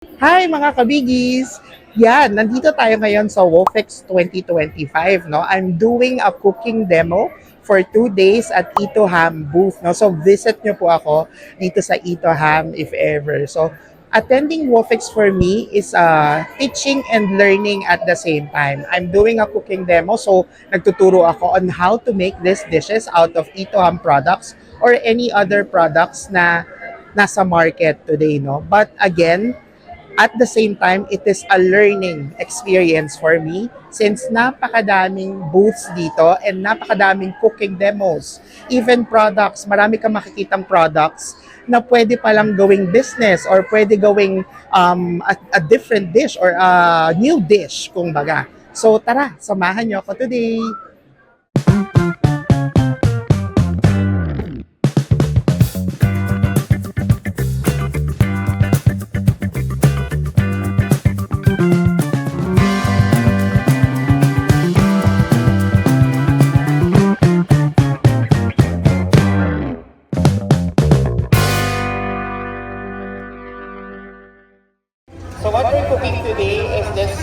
Hi mga kabigis! Yan, nandito tayo ngayon sa WOFEX 2025. No? I'm doing a cooking demo for 2 days at Ito Ham booth. No? So visit nyo po ako dito sa Ito Ham if ever. So attending WOFEX for me is teaching and learning at the same time. I'm doing a cooking demo so nagtuturo ako on how to make these dishes out of Ito Ham products or any other products na nasa market today. No? But again, at the same time, it is a learning experience for me since napakadaming booths dito and napakadaming cooking demos. Even products, marami kang makikitang products na pwede palang gawing business or pwede gawing a different dish or a new dish, kung baga. So tara, samahan niyo ako today. So what we're cooking today is this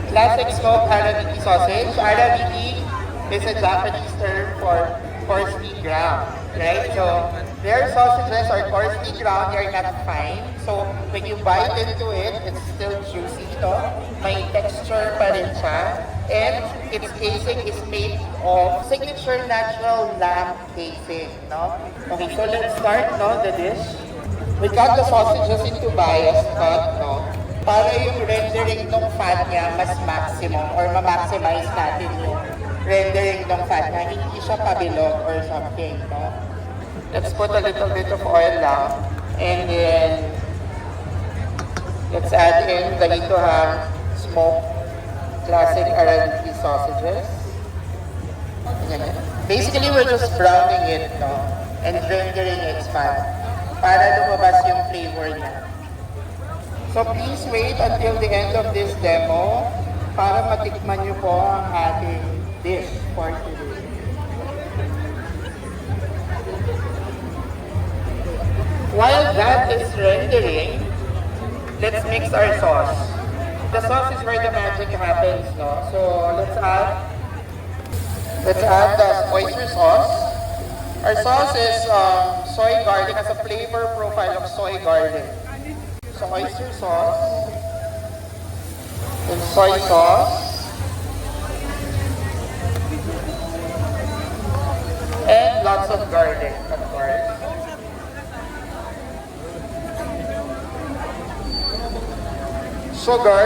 classic smoked Arabiki sausage. Arabiki is a Japanese term for coarsely ground, right? So their sausages are coarsely ground, they're not fine. So when you bite into it, it's still juicy ito. May texture pa rin siya. And its casing is made of signature natural lamb casing, no? Okay, so let's start, no, the dish. We cut the sausages into bias cut, no? Para yung rendering ng fat niya mas maximum or ma-maximize natin yung rendering ng fat niya. Hindi siya pabilog or something, no? Let's put a little bit of oil lang. And then, let's add in the Ito Ham smoked classic Arabiki sausages. Basically, we're just browning it, no? And rendering its fat para lumabas yung flavor niya. So please wait until the end of this demo para matikman niyo po ang ating dish for today. While that is rendering, let's mix our sauce. The sauce is where the magic happens, no? So let's add the oyster sauce. Our sauce is soy garlic, has a flavor profile of soy garlic. So oyster sauce, and soy sauce, and lots of garlic, of course. Sugar.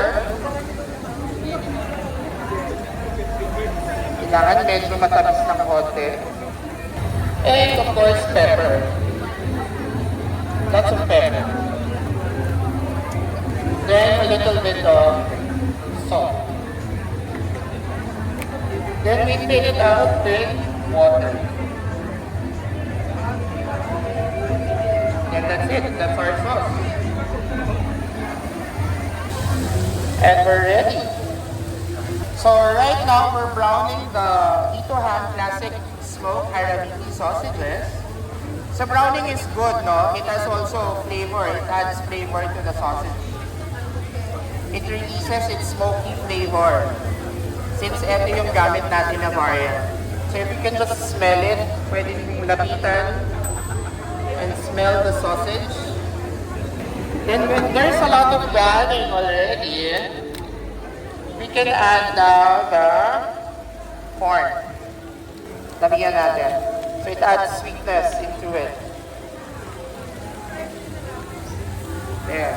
Kailangan medyo matamis ng konti. And of course, pepper. Lots of pepper. Then a little bit of salt. Then we fill it out with water. And that's it. That's our sauce. And we're ready. So right now we're browning the Ito Ham Classic Smoked Arabiki sausages. So browning is good, no? It has also flavor. It adds flavor to the sausage. It releases its smoky flavor. Since ito yung gamit natin na variant. So if you can just smell it, pwede yung lapitan and smell the sausage. Then when there's a lot of browning already, we can add now the corn. Lagyan natin. So it adds sweetness into it. There.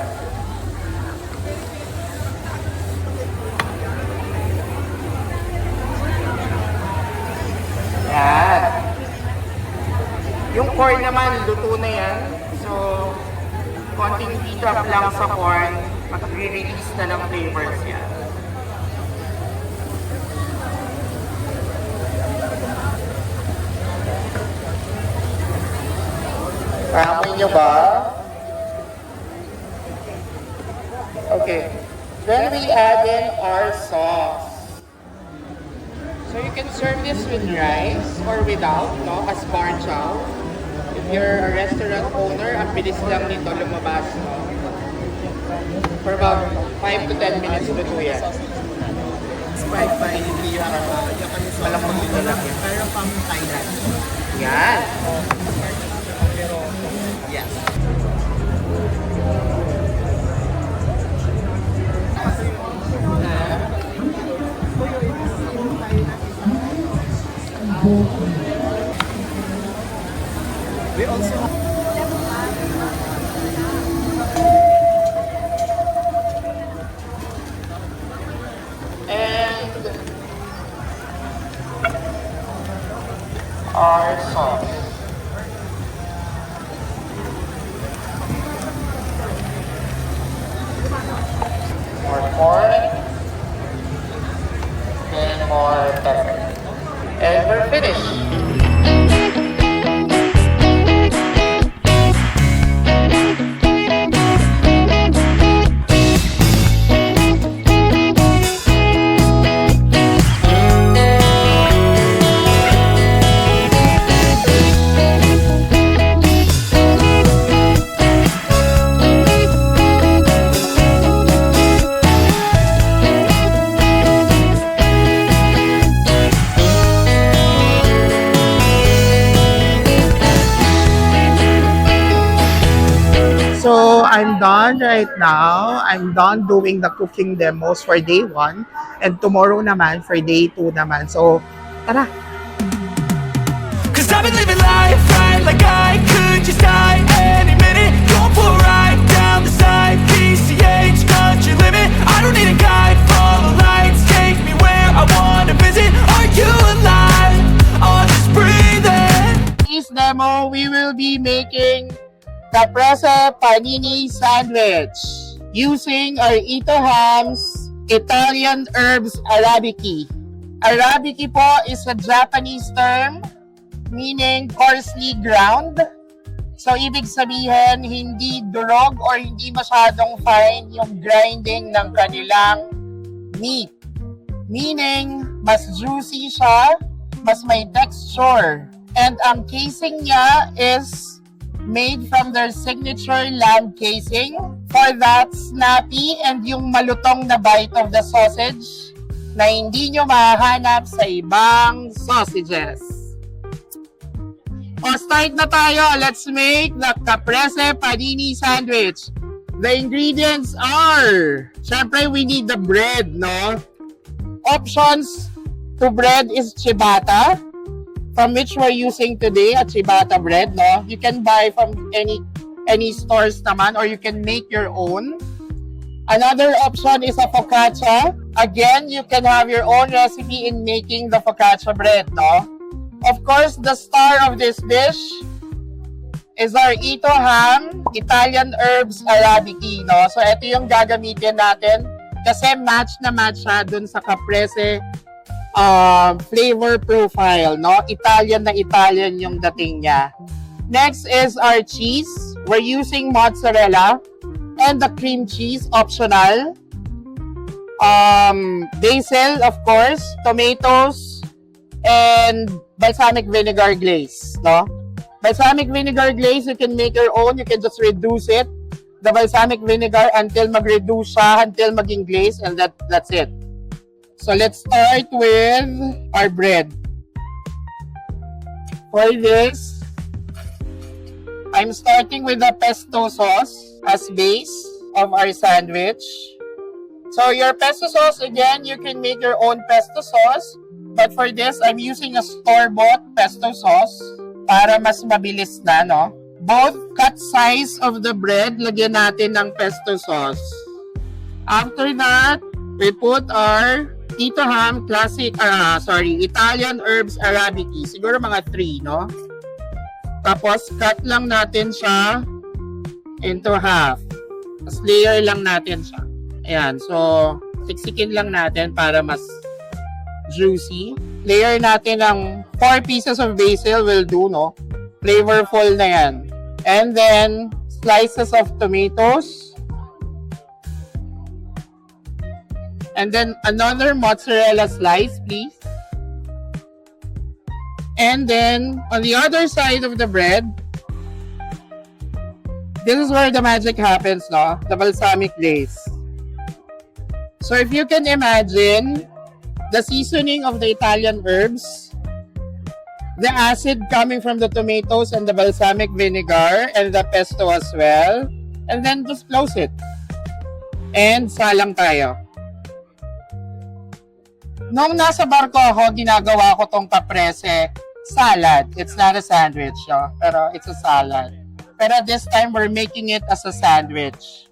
Yan. Yung corn naman, luto na yan. So, konting heat up lang sa corn, mag-release na ng flavors yan. Amoy nyo ba? Okay. Then we add in our sauce. So you can serve this with rice or without, no? As bar chow. If you're a restaurant owner, ang bilis lang nito lumabas, no? For about 5 to 10 minutes luto yan. Spicy, hindi yung Japanese sauce. Walang magdudulak yan. Pero pang Thailand. Yan. Pero, yes. We also have And our sauce. More pork. Then more pepper. And we're finished. So I'm done right now. I'm done doing the cooking demos for day 1 and tomorrow naman for day 2 naman. So tara! Cause I've been living life right like I could just die any minute. Going for a ride down the side, PCH, country limit. I don't need a guide, follow lights, take me where I wanna visit. Are you alive? Or just breathing? This demo, we will be making caprese panini sandwich using our Ito Hams Italian herbs arabici. Arabici po is a Japanese term meaning coarsely ground. So, ibig sabihin, hindi durog or hindi masyadong fine yung grinding ng kanilang meat. Meaning, mas juicy siya, mas may texture. And ang casing niya is made from their signature lamb casing for that snappy and yung malutong na bite of the sausage na hindi nyo mahanap sa ibang sausages. O, start na tayo. Let's make the caprese panini sandwich. The ingredients are, syempre we need the bread, no? Options to bread is ciabatta, from which we're using today a ciabatta bread, no? You can buy from any stores naman or you can make your own. Another option is a focaccia. Again, you can have your own recipe in making the focaccia bread, no? Of course, the star of this dish is our Ito Ham Italian herbs arabici, no? So ito yung gagamitin natin kasi match na match siya dun sa caprese flavor profile, no? Italian na Italian yung dating niya. Next is our cheese. We're using mozzarella and the cream cheese, optional. Basil, of course, tomatoes, and balsamic vinegar glaze, no? Balsamic vinegar glaze, you can make your own. You can just reduce it, the balsamic vinegar, until mag-reduce siya, until maging glaze, and that's it. So let's start with our bread. For this, I'm starting with the pesto sauce as base of our sandwich. So your pesto sauce, again, you can make your own pesto sauce. But for this, I'm using a store-bought pesto sauce para mas mabilis na, no? Both cut size of the bread, lagyan natin ng pesto sauce. After that, we put our Ito Ham Italian herbs arabici. Siguro mga 3, no? Tapos, cut lang natin siya into half. Tapos, layer lang natin siya. Ayan. So, siksikin lang natin para mas juicy. Layer natin ng 4 pieces of basil will do, no? Flavorful na yan. And then, slices of tomatoes. And then, another mozzarella slice, please. And then, on the other side of the bread, this is where the magic happens, no? The balsamic glaze. So if you can imagine, the seasoning of the Italian herbs, the acid coming from the tomatoes and the balsamic vinegar and the pesto as well. And then just close it. And salang tayo. Nung nasa barko ako, ginagawa ko tong caprese salad. It's not a sandwich, pero it's a salad. Pero this time, we're making it as a sandwich.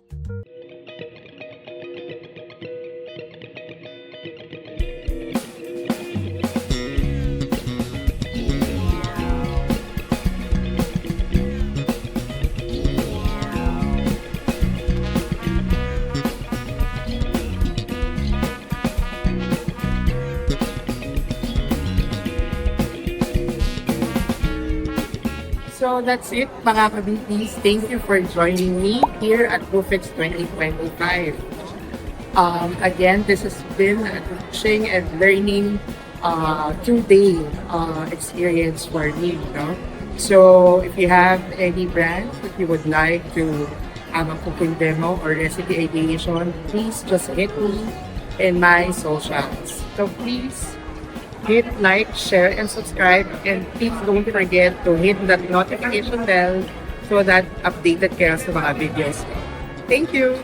So that's it, mga kabibis. Thank you for joining me here at Bufix 2025. Again, this has been a teaching and learning 2-day experience for me. No? So if you have any brands that you would like to have a cooking demo or recipe ideation, please just hit me in my socials. So please hit like, share, and subscribe. And please don't forget to hit that notification bell so that updated kayo sa mga videos. Thank you!